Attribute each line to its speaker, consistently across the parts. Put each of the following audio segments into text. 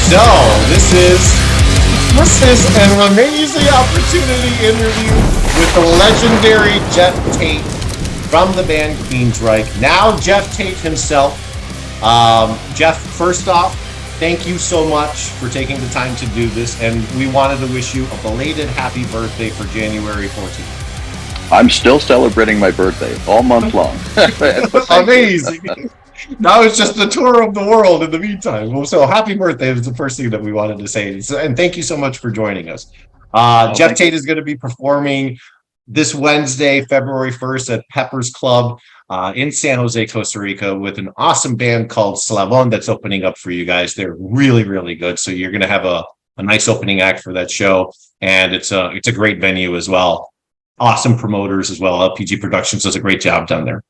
Speaker 1: So this is an amazing opportunity interview with the legendary Geoff Tate from the band Queensryche. Now Geoff Tate himself. Geoff, first off, thank you so much for taking the time to do this, and we wanted to wish you a belated happy birthday for January 14th.
Speaker 2: I'm still celebrating my birthday all month long.
Speaker 1: Amazing. Now it's just the tour of the world in the meantime. Well, so happy birthday is the first thing that we wanted to say. And thank you so much for joining us. Geoff Tate is going to be performing this Wednesday, February 1st at Pepper's Club in San Jose, Costa Rica, with an awesome band called Slavon that's opening up for you guys. They're really, really good. So you're going to have a nice opening act for that show. And it's a great venue as well. Awesome promoters as well. LPG Productions does a great job down there.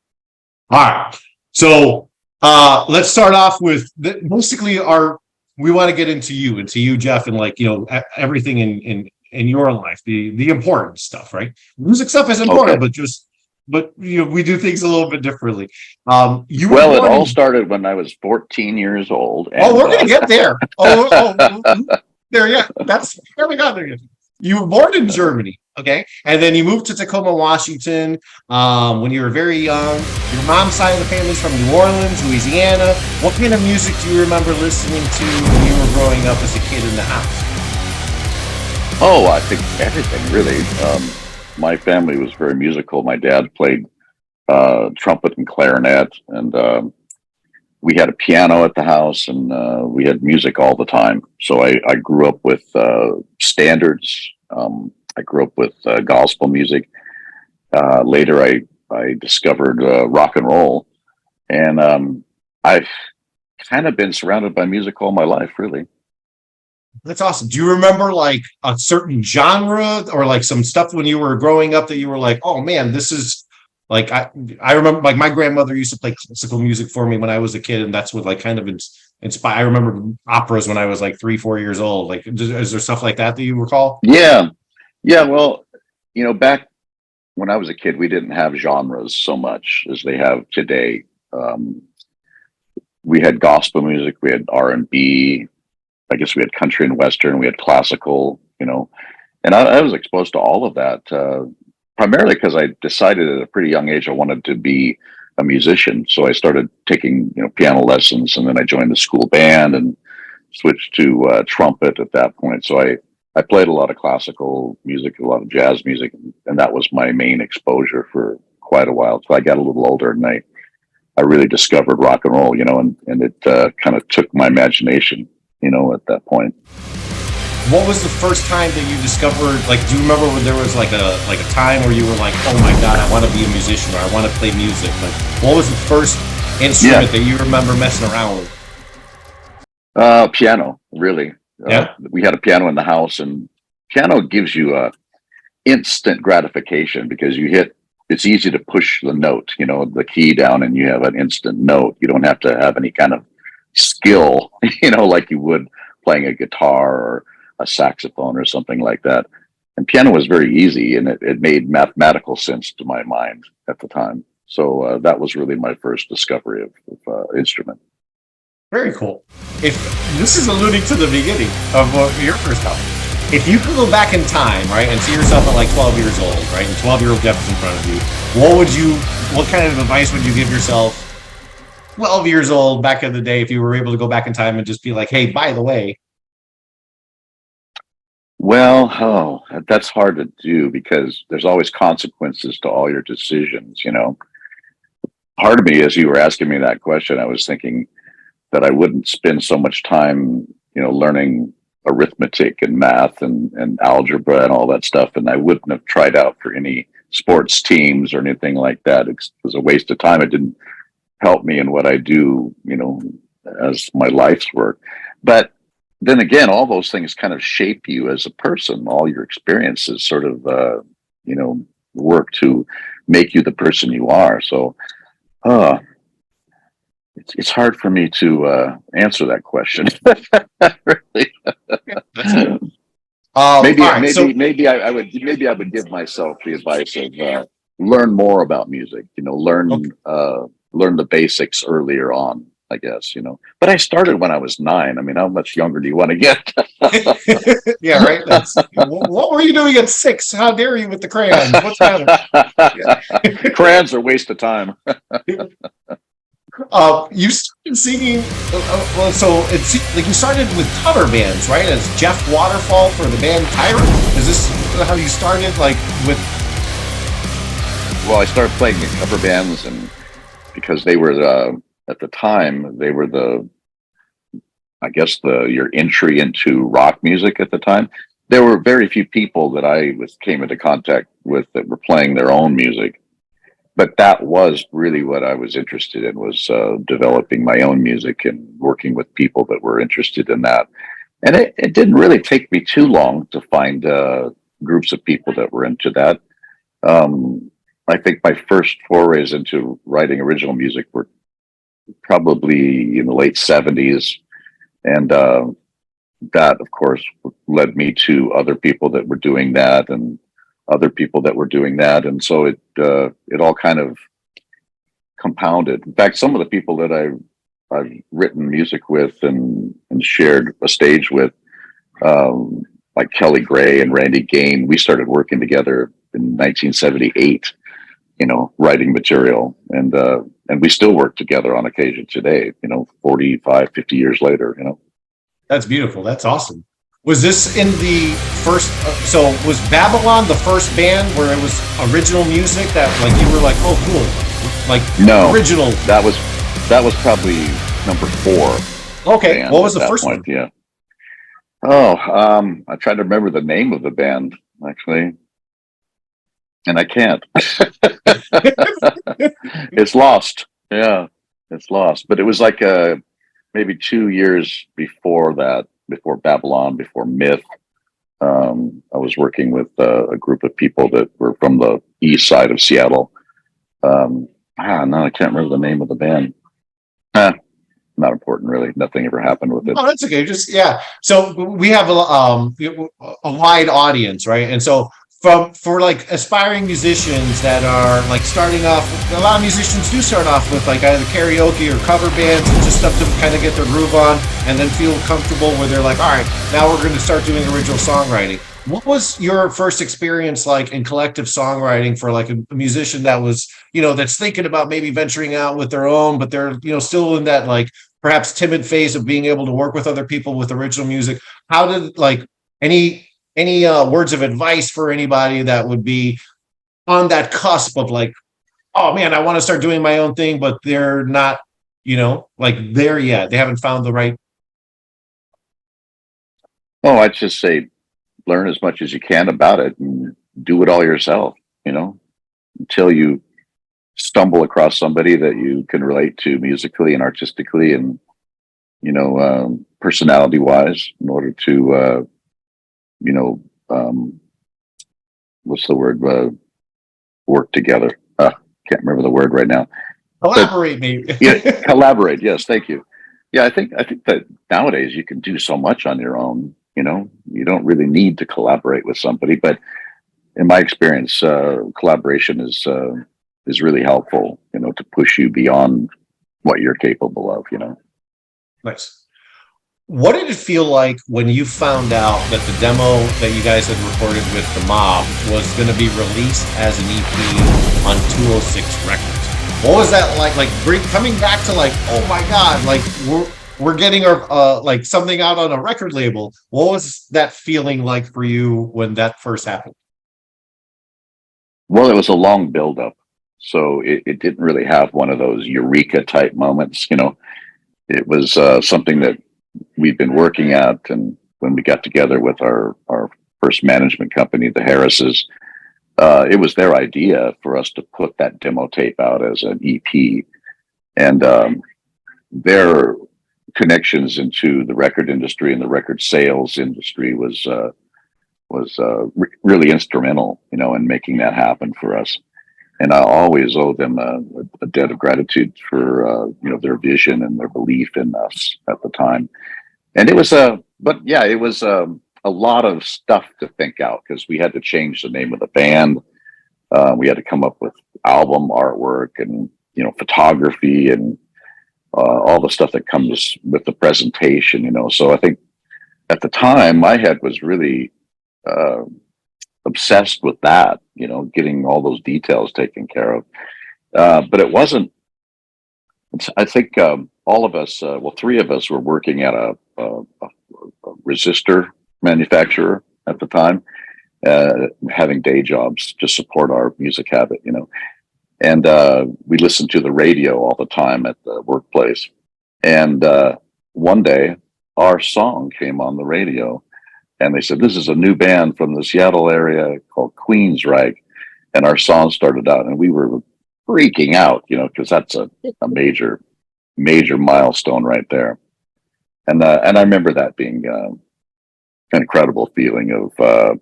Speaker 1: All right. So let's start off with basically we want to get into you, Geoff, and everything in your life, the important stuff, right? Music stuff is important, okay. but we do things a little bit differently.
Speaker 2: It all started when I was 14 years old.
Speaker 1: And, we're gonna get there. There, yeah, that's where we got there. You were born in Germany, okay, and then you moved to Tacoma, Washington when you were very young. Your mom's side of the family's from New Orleans, Louisiana. What kind of music do you remember listening to when you were growing up as a kid in the house?
Speaker 2: Oh, I think everything, really. My family was very musical. My dad played trumpet and clarinet, and we had a piano at the house, and we had music all the time. So I grew up with standards. I grew up with gospel music. Later, I discovered rock and roll, and I've kind of been surrounded by music all my life, really.
Speaker 1: That's awesome. Do you remember like a certain genre or like some stuff when you were growing up that you were like, oh man, this is like, I remember like my grandmother used to play classical music for me when I was a kid, and that's what like kind of inspired. I remember operas when I was like 3-4 years old. Like, is there stuff like that you recall?
Speaker 2: Yeah. Well, back when I was a kid, we didn't have genres so much as they have today. We had gospel music, we had R&B. I guess we had country and western, we had classical, and I was exposed to all of that, primarily because I decided at a pretty young age I wanted to be a musician. So I started taking, piano lessons, and then I joined the school band and switched to trumpet at that point. So I played a lot of classical music, a lot of jazz music, and that was my main exposure for quite a while. So I got a little older, and I really discovered rock and roll, and it kind of took my imagination, at that point.
Speaker 1: What was the first time that you discovered, like, do you remember when there was like a time where you were like, oh my God, I want to be a musician, or I want to play music? Like, what was the first instrument that you remember messing around with?
Speaker 2: Piano, really.
Speaker 1: Yeah.
Speaker 2: We had a piano in the house, and piano gives you a instant gratification because it's easy to push the note, the key down, and you have an instant note. You don't have to have any kind of skill, like you would playing a guitar or a saxophone or something like that. And piano was very easy, and it made mathematical sense to my mind at the time. So that was really my first discovery of instrument.
Speaker 1: Very cool. If this is alluding to the beginning of your first album, if you could go back in time, right, and see yourself at like 12 years old, right, and 12-year-old Geoff is in front of you, what kind of advice would you give yourself 12 years old back in the day if you were able to go back in time and just be like, hey, by the way?
Speaker 2: Well, that's hard to do because there's always consequences to all your decisions, Part of me, as you were asking me that question, I was thinking that I wouldn't spend so much time, learning arithmetic and math and algebra and all that stuff. And I wouldn't have tried out for any sports teams or anything like that. It was a waste of time. It didn't help me in what I do, as my life's work. But then again, all those things kind of shape you as a person. All your experiences sort of, work to make you the person you are. So, it's hard for me to answer that question. Really. Maybe I would give myself the advice of learn more about music. Learn the basics earlier on. I guess, but I started when I was 9. I mean, how much younger do you want to get?
Speaker 1: Yeah, right. What were you doing at 6? How dare you with the crayons? What's the matter?
Speaker 2: Crayons are a waste of time.
Speaker 1: You started singing. Well, so it's like you started with cover bands, right? As Jeff Waterfall for the band Tyrant. Is this how you started? Like with?
Speaker 2: Well, I started playing in cover bands, and because they were at the time they were I guess your entry into rock music at the time. There were very few people that I came into contact with that were playing their own music. But that was really what I was interested in, was developing my own music and working with people that were interested in that. And it didn't really take me too long to find groups of people that were into that. I think my first forays into writing original music were probably in the late 70s. And that, of course, led me to other people that were doing that, and other people that were doing that. And so it all kind of compounded. In fact, some of the people that I've written music with and shared a stage with, like Kelly Gray and Randy Gain, we started working together in 1978, writing material. And we still work together on occasion today, 45, 50 years later,
Speaker 1: That's beautiful. That's awesome. Was this in the first? So was Babylon the first band where it was original music that like you were like, oh, cool, like
Speaker 2: no
Speaker 1: original?
Speaker 2: That was probably number 4.
Speaker 1: Okay, what was the first one?
Speaker 2: Yeah. Oh, I tried to remember the name of the band actually, and I can't. It's lost. Yeah, it's lost. But it was like maybe 2 years before that. Before Babylon, before Myth, I was working with a group of people that were from the east side of Seattle. No, I can't remember the name of the band. Not important, really. Nothing ever happened with it.
Speaker 1: Oh, that's okay. Just yeah. So we have a wide audience, right? And so for like aspiring musicians that are like starting off, a lot of musicians do start off with like either karaoke or cover bands and just stuff to kind of get their groove on, and then feel comfortable where they're like, all right, now we're going to start doing original songwriting. What was your first experience like in collective songwriting for like a musician that was, that's thinking about maybe venturing out with their own, but they're, still in that like perhaps timid phase of being able to work with other people with original music? How did like any words of advice for anybody that would be on that cusp of like, oh man, I want to start doing my own thing, but they're not, like there yet. They haven't found the right.
Speaker 2: Oh, I'd just say learn as much as you can about it and do it all yourself, until you stumble across somebody that you can relate to musically and artistically and, personality wise, in order to, what's the word? Work together. Can't remember the word right now.
Speaker 1: Collaborate, maybe.
Speaker 2: Yeah, collaborate. Yes, thank you. Yeah, I think that nowadays you can do so much on your own. You don't really need to collaborate with somebody. But in my experience, collaboration is really helpful. To push you beyond what you're capable of.
Speaker 1: Nice. What did it feel like when you found out that the demo that you guys had recorded with the Mob was going to be released as an EP on 206 Records? What was that like? Like coming back to like, oh my God, like we're getting our like something out on a record label. What was that feeling like for you when that first happened?
Speaker 2: Well, it was a long buildup, so it didn't really have one of those eureka type moments. It was something that we've been working at, and when we got together with our first management company, the Harrises, it was their idea for us to put that demo tape out as an EP, and their connections into the record industry and the record sales industry was really instrumental, in making that happen for us. And I always owe them a debt of gratitude for their vision and their belief in us at the time. And it was a lot of stuff to think out, because we had to change the name of the band. We had to come up with album artwork and photography and all the stuff that comes with the presentation, you know. So I think at the time my head was really uh, obsessed with that, you know, getting all those details taken care of. But it wasn't. I think all of us, well, three of us were working at a resistor manufacturer at the time, having day jobs to support our music habit, you know. And we listened to the radio all the time at the workplace. And one day, our song came on the radio, and they said, "This is a new band from the Seattle area called Queensryche." And our song started out, and we were freaking out, you know, because that's a major milestone right there. And I remember that being an incredible feeling of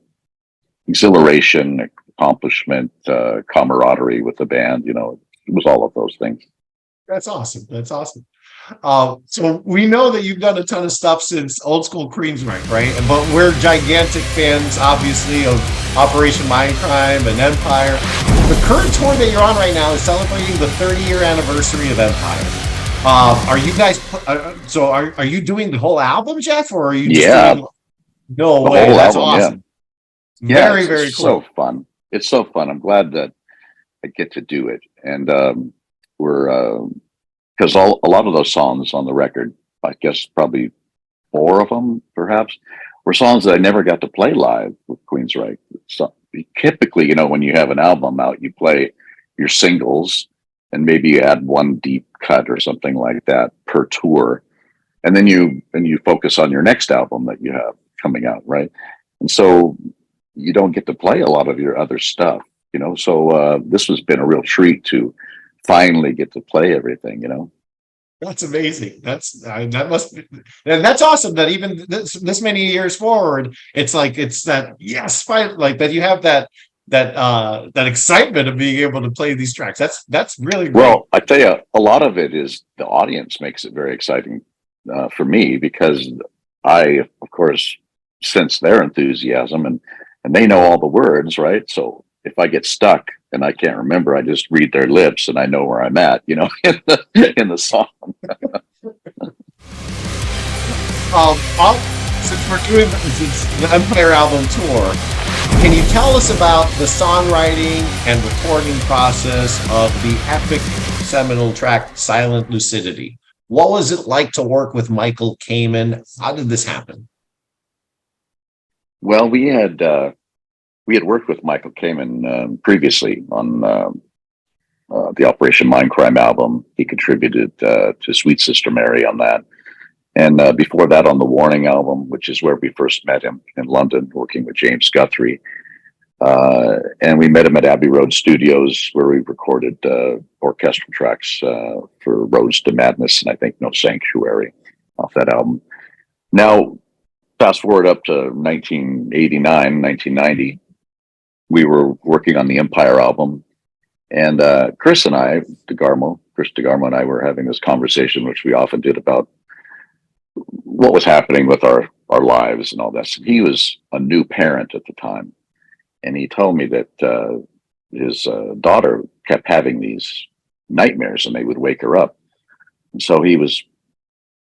Speaker 2: exhilaration, accomplishment, camaraderie with the band. You know, it was all of those things.
Speaker 1: That's awesome. That's awesome. So we know that you've done a ton of stuff since old school Queensryche, right? But we're gigantic fans, obviously, of Operation Mindcrime and Empire. The current tour that you're on right now is celebrating the 30-year anniversary of Empire. Are you guys? So are you doing the whole album, Geoff, or are you just doing? No
Speaker 2: The
Speaker 1: way.
Speaker 2: whole
Speaker 1: That's
Speaker 2: album,
Speaker 1: awesome.
Speaker 2: yeah,
Speaker 1: Very,
Speaker 2: it's
Speaker 1: very
Speaker 2: so
Speaker 1: cool.
Speaker 2: fun. It's so fun. I'm glad that I get to do it, and we're because a lot of those songs on the record, I guess probably four of them, perhaps, were songs that I never got to play live with Queensryche. So typically, you know, when you have an album out, you play your singles, and maybe you add one deep cut or something like that per tour, and then you focus on your next album that you have coming out, right? And so you don't get to play a lot of your other stuff, you know. So this has been a real treat to finally get to play everything, you know.
Speaker 1: That's amazing. That must be, and that's awesome that even this many years forward, it's like it's that yes, fight like that you have that excitement of being able to play these tracks. That's really great.
Speaker 2: Well, I tell you, a lot of it is the audience makes it very exciting for me because I, of course, sense their enthusiasm and they know all the words, right? So if I get stuck and I can't remember, I just read their lips and I know where I'm at, you know, in the song.
Speaker 1: I'll, since we're doing since the Empire album tour, can you tell us about the songwriting and recording process of the epic seminal track "Silent Lucidity"? What was it like to work with Michael Kamen? How did this happen?
Speaker 2: Well, we had worked with Michael Kamen previously on the Operation Mindcrime album. He contributed to Sweet Sister Mary on that. And before that, on the Warning album, which is where we first met him in London, working with James Guthrie. And we met him at Abbey Road Studios, where we recorded orchestral tracks for Roads to Madness and I think No Sanctuary off that album. Now, fast forward up to 1989, 1990, we were working on the Empire album. And Chris DeGarmo and I were having this conversation, which we often did, about what was happening with our lives and all this. And he was a new parent at the time. And he told me that his daughter kept having these nightmares and they would wake her up. And so he was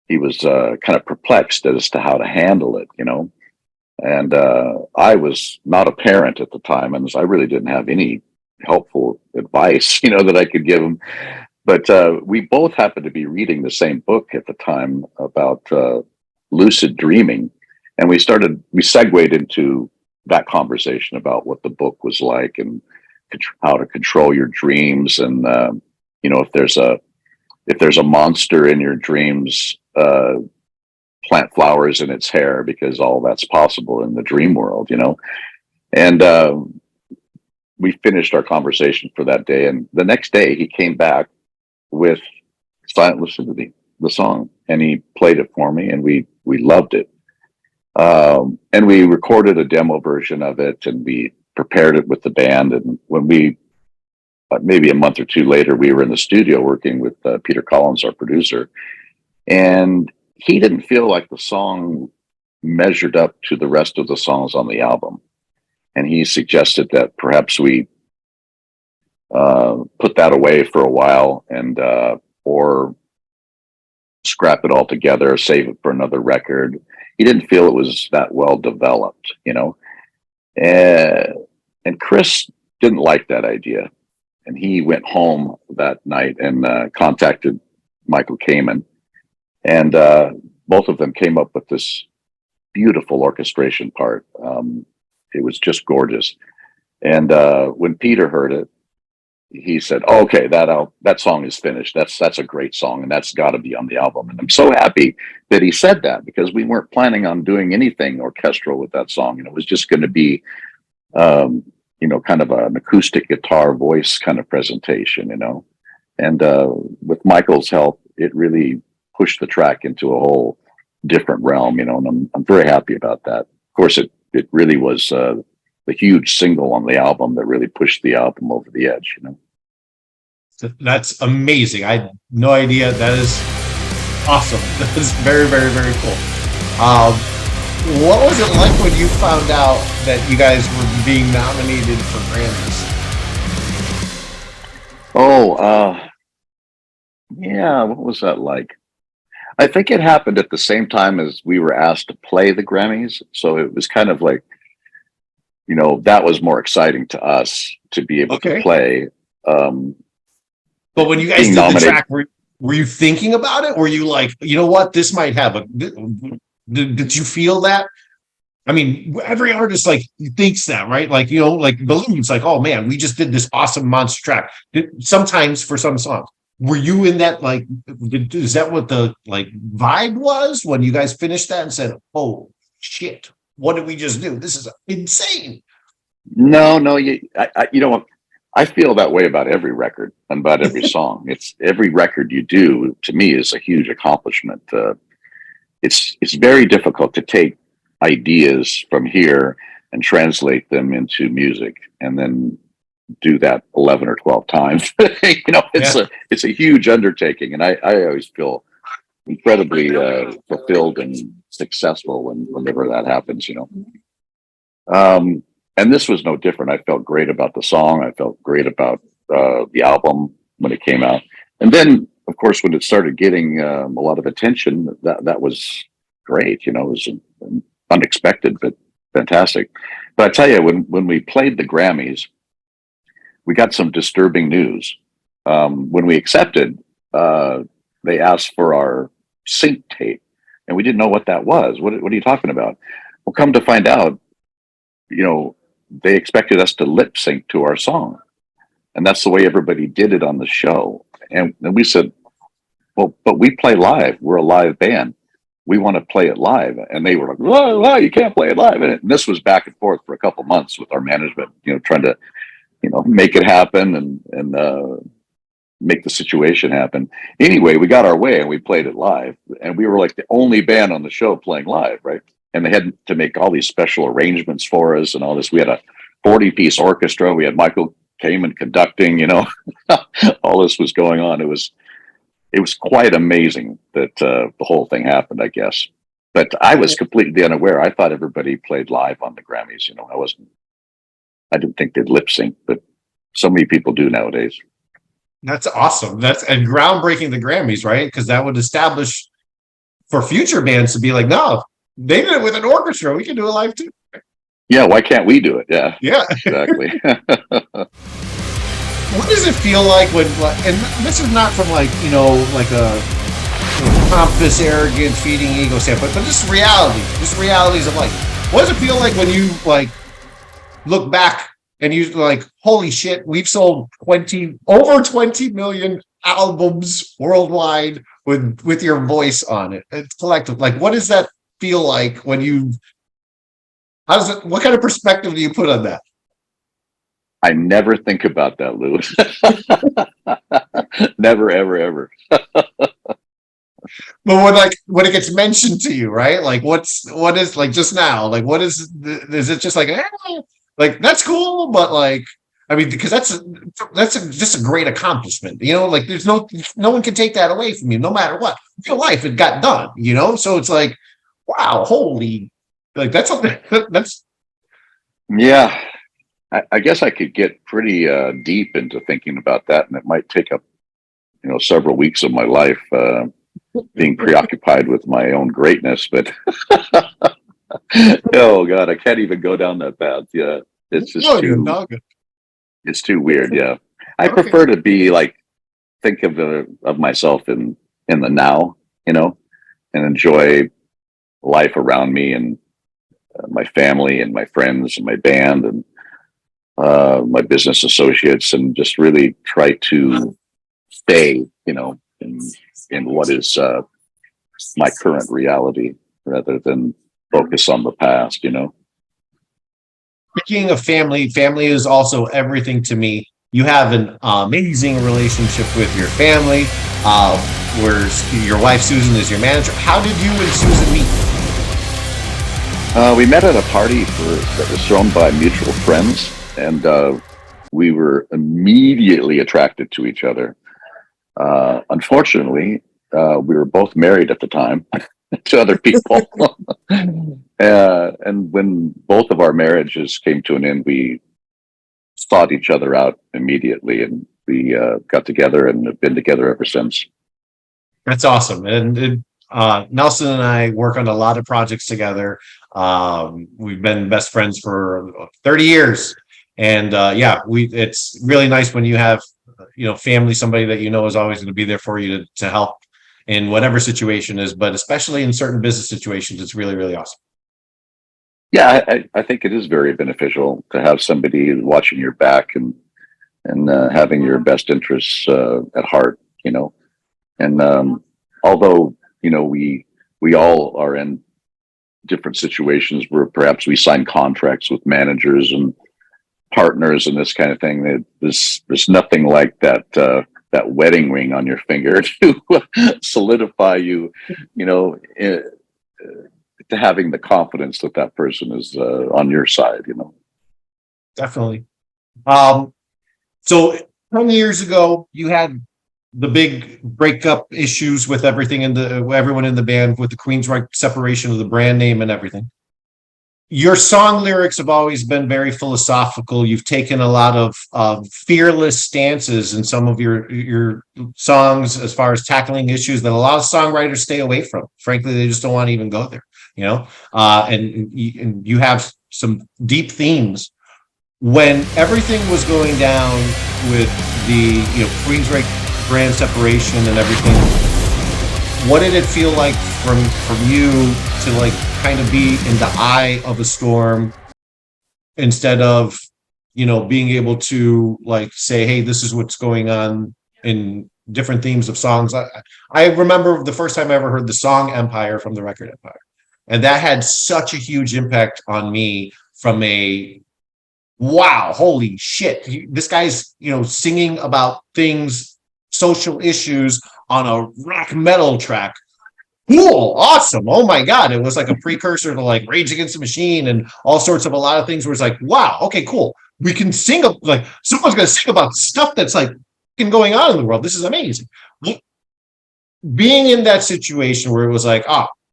Speaker 2: kind of perplexed as to how to handle it, you know. And I was not a parent at the time, and I really didn't have any helpful advice, you know, that I could give him. But we both happened to be reading the same book at the time about lucid dreaming, and we segued into that conversation about what the book was like and how to control your dreams, and you know, if there's a monster in your dreams, plant flowers in its hair, because all that's possible in the dream world, you know. And we finished our conversation for that day, and the next day he came back with Silent Lucidity, the song, and he played it for me, and we loved it. And we recorded a demo version of it, and we prepared it with the band. And when we maybe a month or two later, we were in the studio working with Peter Collins, our producer, and he didn't feel like the song measured up to the rest of the songs on the album. And he suggested that perhaps we put that away for a while, and or scrap it all together, save it for another record. He didn't feel it was that well developed, you know. And Chris didn't like that idea. And he went home that night and contacted Michael Kamen. And both of them came up with this beautiful orchestration part. It was just gorgeous. And when Peter heard it, he said, oh, "Okay, that song is finished. That's a great song, and that's got to be on the album." And I'm so happy that he said that, because we weren't planning on doing anything orchestral with that song, and it was just going to be, kind of an acoustic guitar voice kind of presentation, you know. And with Michael's help, it really pushed the track into a whole different realm, you know. And I'm very happy about that. Of course, it really was the huge single on the album that really pushed the album over the edge, you know.
Speaker 1: That's amazing. I had no idea. That is awesome. That is very, very, very cool. What was it like when you found out that you guys were being nominated for Grammys?
Speaker 2: Yeah, what was that like? I think it happened at the same time as we were asked to play the Grammys. So it was kind of like, you know, that was more exciting to us to be able to play.
Speaker 1: But when you guys did the track, were you thinking about it? Were you like, you know what, this might have a, did you feel that? I mean, every artist like thinks that, right? Like, you know, like believes like, oh man, we just did this awesome monster track. Sometimes for some songs, were you in that, like, is that what the like vibe was when you guys finished that and said, oh shit, what did we just do? This is insane.
Speaker 2: No, you know what? I feel that way about every record and about every song. It's every record you do, to me, is a huge accomplishment. It's very difficult to take ideas from here and translate them into music, and then do that 11 or 12 times. You know, it's a huge undertaking, and I always feel incredibly fulfilled and successful whenever that happens, you know. And this was no different. I felt great about the song. I felt great about the album when it came out. And then, of course, when it started getting a lot of attention, that was great. You know, it was unexpected, but fantastic. But I tell you, when we played the Grammys, we got some disturbing news. When we accepted, they asked for our sync tape, and we didn't know what that was. What are you talking about? Well, come to find out, you know, they expected us to lip sync to our song, and that's the way everybody did it on the show. And we said, well, but we play live. We're a live band. We want to play it live. And they were like, whoa, you can't play it live. And this was back and forth for a couple months with our management, you know, trying to, you know, make it happen and make the situation happen. Anyway, we got our way and we played it live, and we were like the only band on the show playing live, right? And they had to make all these special arrangements for us and all this. We had a 40-piece orchestra. We had Michael Kamen conducting, you know. All this was going on. It was quite amazing that the whole thing happened, I guess. But I was completely unaware. I thought everybody played live on the Grammys. You know, I didn't think they'd lip sync, but so many people do nowadays.
Speaker 1: That's awesome. That's and groundbreaking, the Grammys, right? Because that would establish for future bands to be like, no, they did it with an orchestra. We can do it live too.
Speaker 2: Yeah, why can't we do it? Yeah, exactly.
Speaker 1: What does it feel like when, and this is not from like, you know, like a pompous, arrogant, feeding ego standpoint, but just realities of life. What does it feel like when you like look back and you like, holy shit, we've sold over 20 million albums worldwide with your voice on it? It's collective. Like, what does that feel like when you? What kind of perspective do you put on that?
Speaker 2: I never think about that, Lou. Never, ever, ever.
Speaker 1: But when it gets mentioned to you, right? Like, what is like just now? Like, what is it just like? Like, that's cool, but like, I mean, because that's just a great accomplishment, you know. Like, there's no one can take that away from you, no matter what. Your life, it got done, you know. So it's like, wow, holy, like that's something that's.
Speaker 2: Yeah, I guess I could get pretty deep into thinking about that, and it might take up, you know, several weeks of my life. being preoccupied with my own greatness. But oh God, I can't even go down that path. Yeah, it's just
Speaker 1: No, you're
Speaker 2: too,
Speaker 1: not good.
Speaker 2: it's too weird. Yeah, I
Speaker 1: Okay.
Speaker 2: prefer to be like, think of myself in the now, you know, and enjoy life around me and my family and my friends and my band and my business associates, and just really try to stay, in what is my current reality rather than focus on the past.
Speaker 1: Speaking of family, family is also everything to me. You have an amazing relationship with your family, where your wife Susan is your manager. How did you and Susan meet?
Speaker 2: We met at a party that was thrown by mutual friends, and we were immediately attracted to each other. Unfortunately, we were both married at the time to other people. And when both of our marriages came to an end, we sought each other out immediately, and we got together and have been together ever since.
Speaker 1: That's awesome. And Nelson and I work on a lot of projects together. We've been best friends for 30 years. And yeah, it's really nice when you have, family, somebody that you know is always going to be there for you to help in whatever situation is, but especially in certain business situations, it's really, really awesome.
Speaker 2: Yeah, I think it is very beneficial to have somebody watching your back and having your best interests at heart. And although we all are in different situations where perhaps we sign contracts with managers and partners and this kind of thing, there's nothing like that wedding ring on your finger to solidify you, to having the confidence that that person is on your side.
Speaker 1: Definitely. So 10 years ago, you had the big breakup issues with everyone in the band with the Queensryche separation of the brand name and everything. Your song lyrics have always been very philosophical. You've taken a lot of fearless stances in some of your songs as far as tackling issues that a lot of songwriters stay away from. Frankly, they just don't want to even go there. And you have some deep themes. When everything was going down with the Queensryche brand separation and everything, what did it feel like from you to like kind of be in the eye of a storm instead of being able to like say, hey, this is what's going on in different themes of songs? I remember the first time I ever heard the song Empire from the record Empire, and that had such a huge impact on me from a wow, holy shit, this guy's singing about things, social issues on a rock metal track. Cool, awesome, oh my god, it was like a precursor to like Rage Against the Machine and all sorts of a lot of things where it's like, wow, okay, cool, we can sing like someone's gonna sing about stuff that's like going on in the world. This is amazing. Being in that situation where it was like,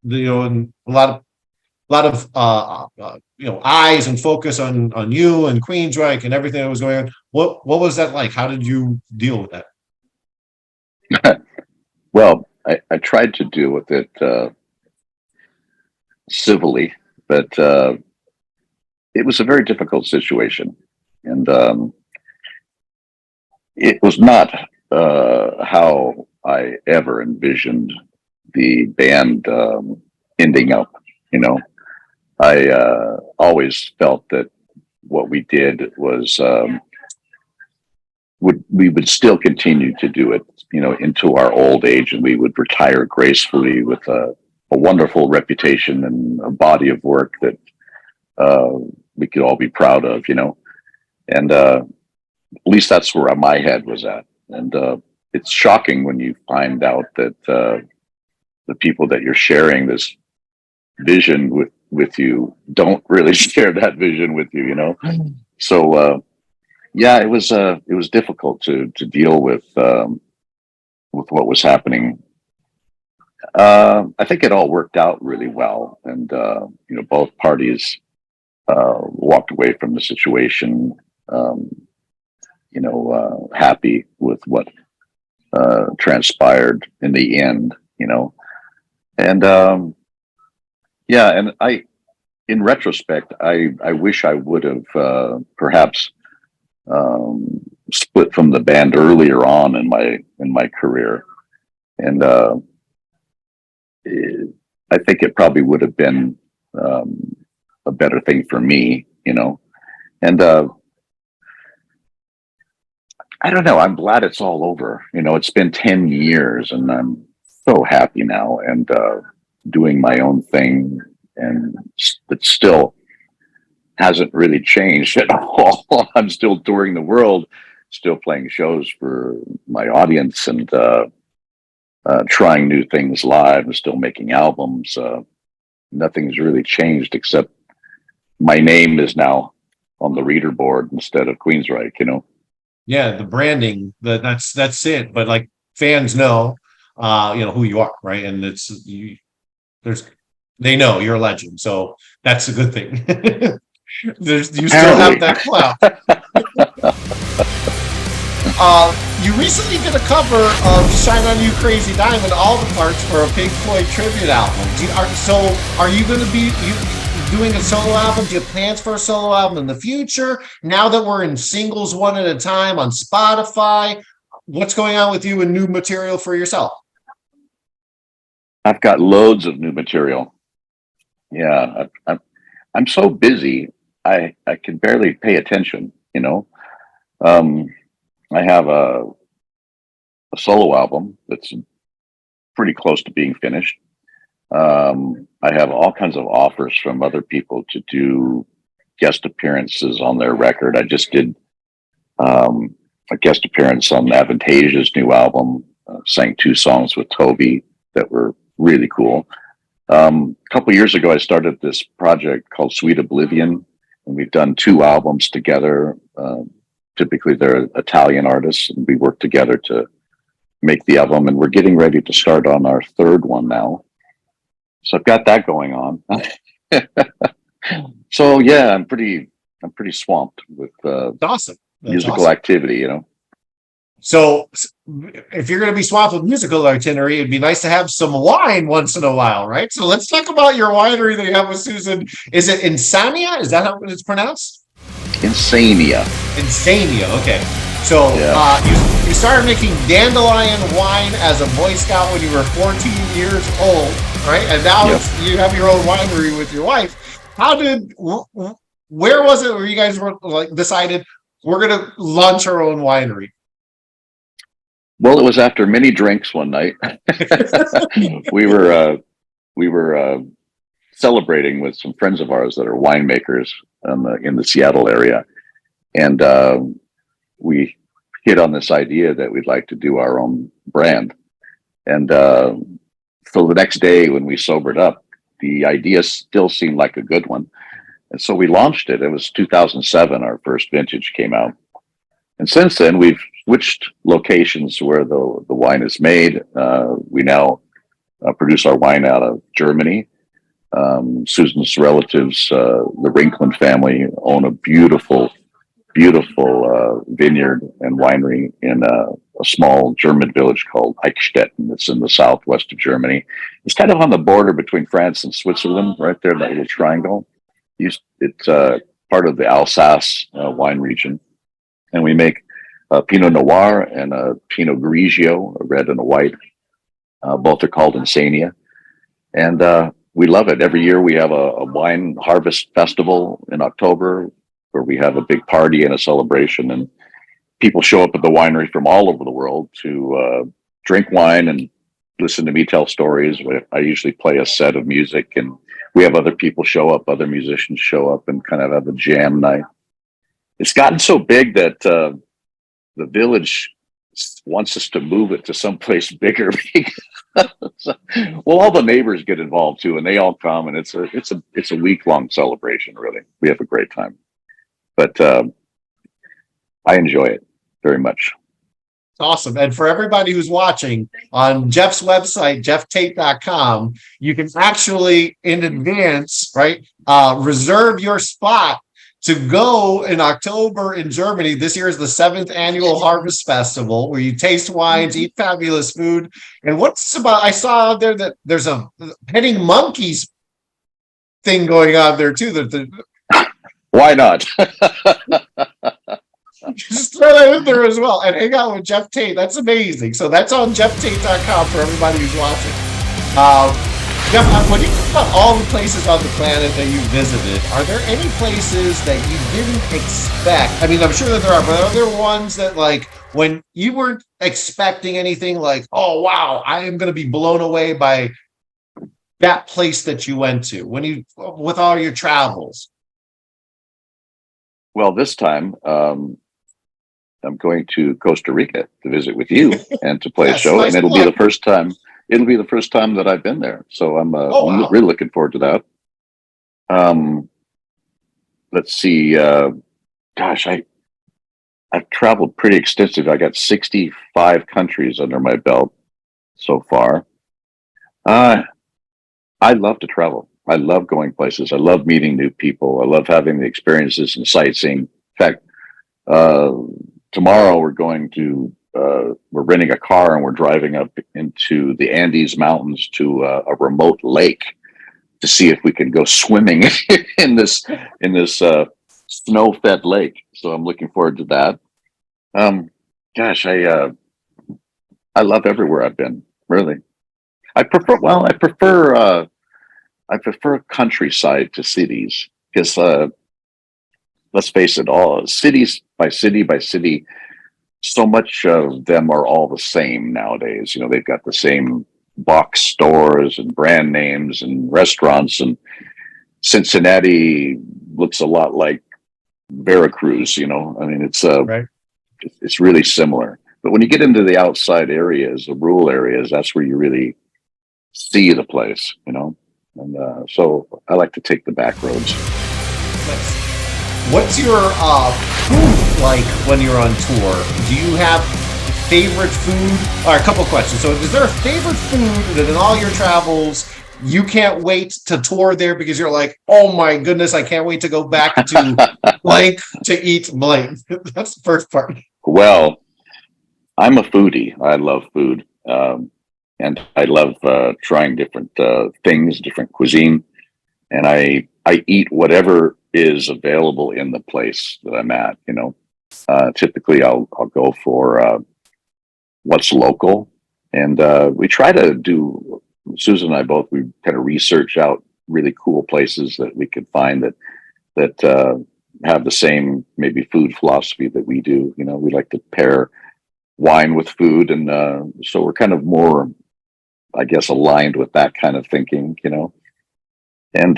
Speaker 1: and a lot of eyes and focus on you and Queensryche and everything that was going on. What was that like? How did you deal with that?
Speaker 2: Well, I tried to deal with it civilly, but it was a very difficult situation, and it was not how I ever envisioned the band ending up. I always felt that what we did was we would still continue to do it, into our old age, and we would retire gracefully with a wonderful reputation and a body of work that we could all be proud of, and at least that's where my head was at. And it's shocking when you find out that the people that you're sharing this vision with you don't really share that vision with you, So yeah, it was difficult to deal with what was happening. I think it all worked out really well, and both parties walked away from the situation, happy with what transpired in the end. you know. And yeah, and in retrospect, I wish I would have perhaps split from the band earlier on in my career, and I think it probably would have been a better thing for me, you know. And I don't know. I'm glad it's all over. You know, it's been 10 years, and I'm so happy now, and doing my own thing, and it still hasn't really changed at all. I'm still touring the world, still playing shows for my audience, and trying new things live, and still making albums. Nothing's really changed except my name is now on the reader board instead of Queensryche, you know.
Speaker 1: Yeah, the branding, that's it. But like fans know, who you are, right? And they know you're a legend, so that's a good thing. You still have that clout. You recently did a cover of "Shine on You, Crazy Diamond," all the parts for a Pink Floyd tribute album. Are you going to be doing a solo album? Do you have plans for a solo album in the future? Now that we're in singles one at a time on Spotify, what's going on with you and new material for yourself?
Speaker 2: I've got loads of new material. Yeah, I'm so busy. I can barely pay attention, you know. I have a solo album that's pretty close to being finished. I have all kinds of offers from other people to do guest appearances on their record. I just did a guest appearance on Avantasia's new album, sang 2 songs with Toby that were really cool. A couple of years ago, I started this project called Sweet Oblivion, and we've done 2 albums together. Typically, they're Italian artists, and we work together to make the album, and we're getting ready to start on our 3rd one now. So I've got that going on. So yeah, I'm pretty swamped with
Speaker 1: awesome.
Speaker 2: Musical activity, you know.
Speaker 1: So if you're going to be swamped with musical itinerary, it'd be nice to have some wine once in a while, right? So let's talk about your winery that you have with Susan. Is it Insania? Is that how it's pronounced?
Speaker 2: Insania.
Speaker 1: Okay. So yeah. You started making Dandelion wine as a Boy Scout when you were 14 years old, right? And now you have your own winery with your wife. Where was it where you guys were decided we're going to launch our own winery?
Speaker 2: Well, it was after many drinks one night. we were celebrating with some friends of ours that are winemakers in the Seattle area, and we hit on this idea that we'd like to do our own brand. And so the next day when we sobered up, the idea still seemed like a good one, and so we launched it. It was 2007 our first vintage came out, and since then we've switched locations where the wine is made. We now produce our wine out of Germany. Susan's relatives, the Rinkland family, own a beautiful vineyard and winery in a small German village called Eichstätten. It's in the southwest of Germany. It's kind of on the border between France and Switzerland, right there in that little triangle. It's part of the Alsace wine region. And we make a Pinot Noir and a Pinot Grigio, a red and a white. Both are called Insania. And we love it. Every year we have a wine harvest festival in October where we have a big party and a celebration, and people show up at the winery from all over the world to drink wine and listen to me tell stories. I usually play a set of music, and we have other people show up, other musicians show up, and kind of have a jam night. It's gotten so big that the village wants us to move it to someplace bigger. Well, all the neighbors get involved too, and they all come, and it's a week-long celebration. Really, we have a great time, but I enjoy it very much.
Speaker 1: Awesome. And for everybody who's watching on Geoff's website, geofftate.com, you can actually in advance, right, reserve your spot to go in October in Germany. This year is the 7th annual Harvest Festival, where you taste wines, eat fabulous food. And what's about? I saw out there that there's a petting monkeys thing going on there too.
Speaker 2: Why not?
Speaker 1: Just throw that in there as well, and hang out with Geoff Tate. That's amazing. So that's on geofftate.com for everybody who's watching. Geoff, when you think about all the places on the planet that you visited, are there any places that you didn't expect? I mean, I'm sure that there are, but are there ones that, like, when you weren't expecting anything, like, oh wow, I am going to be blown away by that place that you went to when you, with all your travels?
Speaker 2: Well, this time I'm going to Costa Rica to visit with you and to play a show,
Speaker 1: nice
Speaker 2: and it'll
Speaker 1: plug.
Speaker 2: be the first time. It'll be the first time that I've been there, so I'm
Speaker 1: wow.
Speaker 2: really looking forward to that. Let's see. Gosh, I've traveled pretty extensively. I got 65 countries under my belt so far. I love to travel. I love going places. I love meeting new people. I love having the experiences and sightseeing. In fact, tomorrow we're renting a car and we're driving up into the Andes Mountains to a remote lake to see if we can go swimming in this snow-fed lake. So I'm looking forward to that. Gosh, I love everywhere I've been. Really, I prefer countryside to cities because let's face it, all cities by city, so much of them are all the same nowadays. You know, they've got the same box stores and brand names and restaurants, and Cincinnati looks a lot like Veracruz. You know, I mean,
Speaker 1: Right.
Speaker 2: it's really similar. But when you get into the outside areas, the rural areas, that's where you really see the place. You know. And so I like to take the back roads.
Speaker 1: What's your food like when you're on tour? Do you have favorite food? All right, a couple questions. So is there a favorite food that in all your travels you can't wait to tour there because you're like, oh my goodness, I can't wait to go back to blank to eat blank? That's the first part.
Speaker 2: Well, I'm a foodie. I love food. And I love trying different things, different cuisine, and I eat whatever is available in the place that I'm at. You know, typically I'll go for what's local, and we try to do. Susan and I both, we kind of research out really cool places that we could find that have the same maybe food philosophy that we do. You know, we like to pair wine with food, and so we're kind of more, I guess, aligned with that kind of thinking, you know. And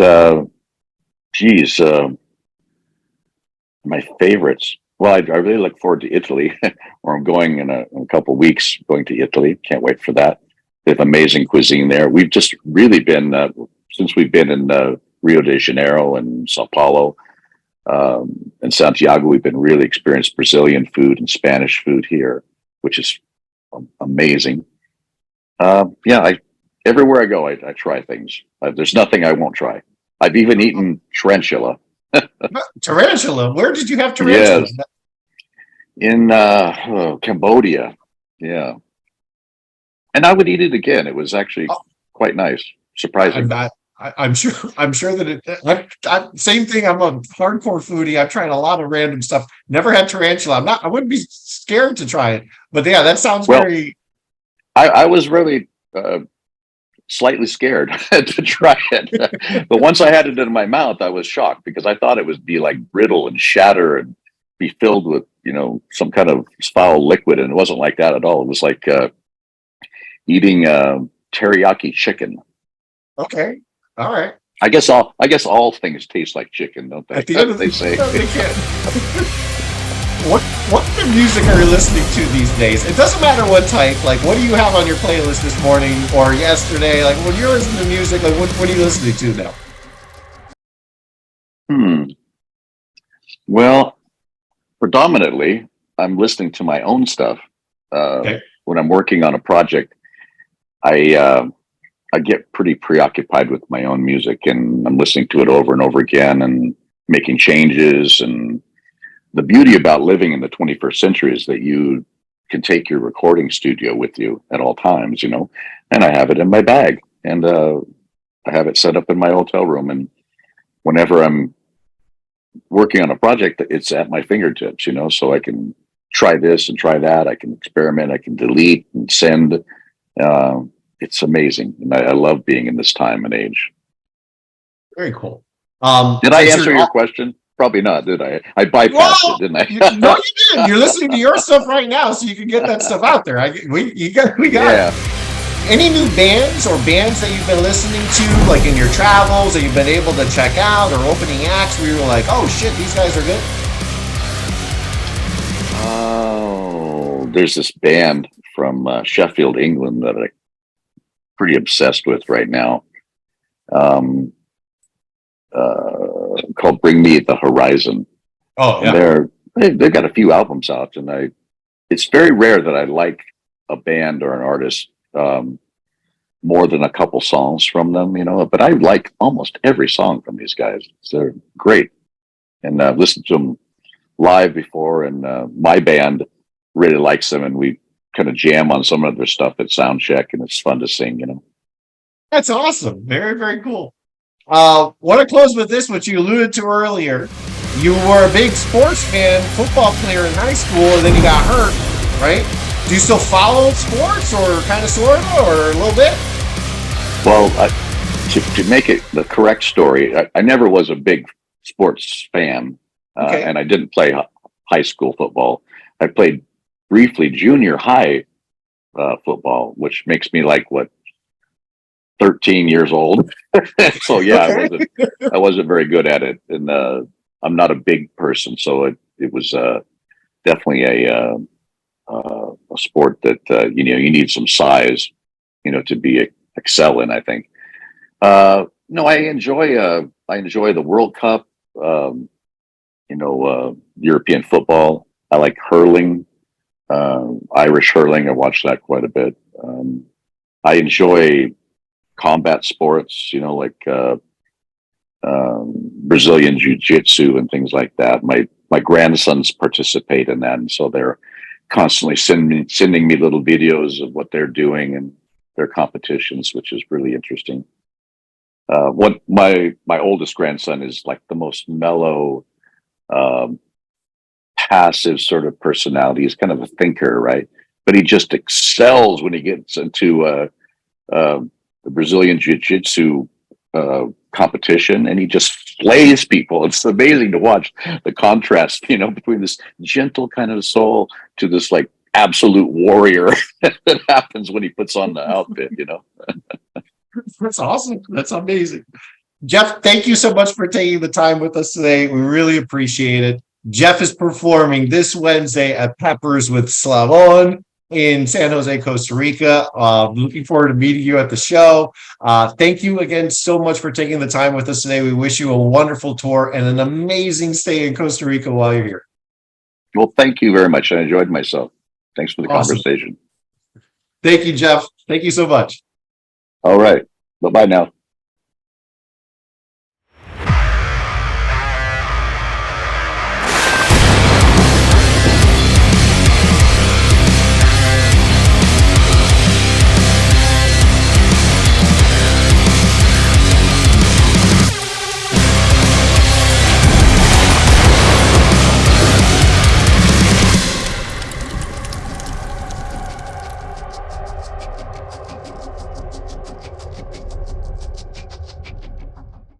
Speaker 2: my favorites. Well, I really look forward to Italy, where I'm going in a couple of weeks. Going to Italy, can't wait for that. They have amazing cuisine there. We've just really been since we've been in Rio de Janeiro and Sao Paulo and Santiago. We've been really experienced Brazilian food and Spanish food here, which is amazing. Everywhere I go, I try things. There's nothing I won't try. I've even eaten tarantula.
Speaker 1: Tarantula? Where did you have tarantula?
Speaker 2: Yes, in Cambodia. Yeah, and I would eat it again. It was actually quite nice, surprising.
Speaker 1: I'm sure. I'm sure that same thing. I'm a hardcore foodie. I've tried a lot of random stuff. Never had tarantula. I wouldn't be scared to try it. But yeah, that sounds very.
Speaker 2: I was really slightly scared to try it, but once I had it in my mouth, I was shocked because I thought it would be like brittle and shatter and be filled with, you know, some kind of foul liquid, and it wasn't like that at all. It was like eating teriyaki chicken.
Speaker 1: Okay, all right.
Speaker 2: I guess all things taste like chicken, don't they?
Speaker 1: At the end of
Speaker 2: they say.
Speaker 1: They can. What kind of music are you listening to these days? It doesn't matter what type. Like, what do you have on your playlist this morning or yesterday? Like, when you're listening to music, like, what are you listening to now?
Speaker 2: Well, predominantly, I'm listening to my own stuff.
Speaker 1: Okay.
Speaker 2: When I'm working on a project, I get pretty preoccupied with my own music, and I'm listening to it over and over again. And making changes. And the beauty about living in the 21st century is that you can take your recording studio with you at all times, you know, and I have it in my bag, and I have it set up in my hotel room. And whenever I'm working on a project, it's at my fingertips, you know, so I can try this and try that. I can experiment, I can delete and send. It's amazing. And I love being in this time and age.
Speaker 1: Very cool.
Speaker 2: Did I answer your question? Probably not, did I? I bypassed it, didn't I?
Speaker 1: No, you didn't. You're listening to your stuff right now, so you can get that stuff out there. We got
Speaker 2: Yeah.
Speaker 1: it. Any new bands or bands that you've been listening to, like in your travels, that you've been able to check out, or opening acts where you were like, oh shit, these guys are good?
Speaker 2: Oh, there's this band from Sheffield, England that I'm pretty obsessed with right now. Called Bring Me the Horizon.
Speaker 1: Oh yeah.
Speaker 2: And they've got a few albums out, and it's very rare that I like a band or an artist more than a couple songs from them, you know, but I like almost every song from these guys. They're great. And I've listened to them live before, and my band really likes them, and we kind of jam on some of their stuff at sound check, and it's fun to sing, you know.
Speaker 1: That's awesome. Very, very cool. Want to close with this, which you alluded to earlier. You were a big sports fan, football player in high school, and then you got hurt, right? Do you still follow sports, or kind of, sort of, or a little bit?
Speaker 2: Well, to make it the correct story, I never was a big sports fan,
Speaker 1: Okay.
Speaker 2: and I didn't play high school football. I played briefly junior high football, which makes me like, what, 13 years old. So yeah,
Speaker 1: Okay.
Speaker 2: I wasn't very good at it, and I'm not a big person, so it was definitely a sport that you know, you need some size, you know, to be excel in, I think. No, I enjoy the World Cup, you know, European football. I like hurling, Irish hurling. I watch that quite a bit. I enjoy combat sports, you know, like Brazilian jiu-jitsu and things like that. My grandsons participate in that, and so they're constantly sending me little videos of what they're doing and their competitions, which is really interesting. What my oldest grandson is like the most mellow, passive sort of personality. He's kind of a thinker, right? But he just excels when he gets into the Brazilian jiu-jitsu competition, and he just slays people. It's amazing to watch the contrast, you know, between this gentle kind of soul to this like absolute warrior that happens when he puts on the outfit, you know.
Speaker 1: That's awesome. That's amazing. Geoff, thank you so much for taking the time with us today. We really appreciate it. Geoff is performing this Wednesday at Peppers with Slavon in San Jose, Costa Rica. Looking forward to meeting you at the show. Thank you again so much for taking the time with us today. We wish you a wonderful tour and an amazing stay in Costa Rica while you're here.
Speaker 2: Well, thank you very much. I enjoyed myself. Thanks for the
Speaker 1: Awesome.
Speaker 2: conversation.
Speaker 1: Thank you, Geoff. Thank you so much.
Speaker 2: All right. Bye-bye now.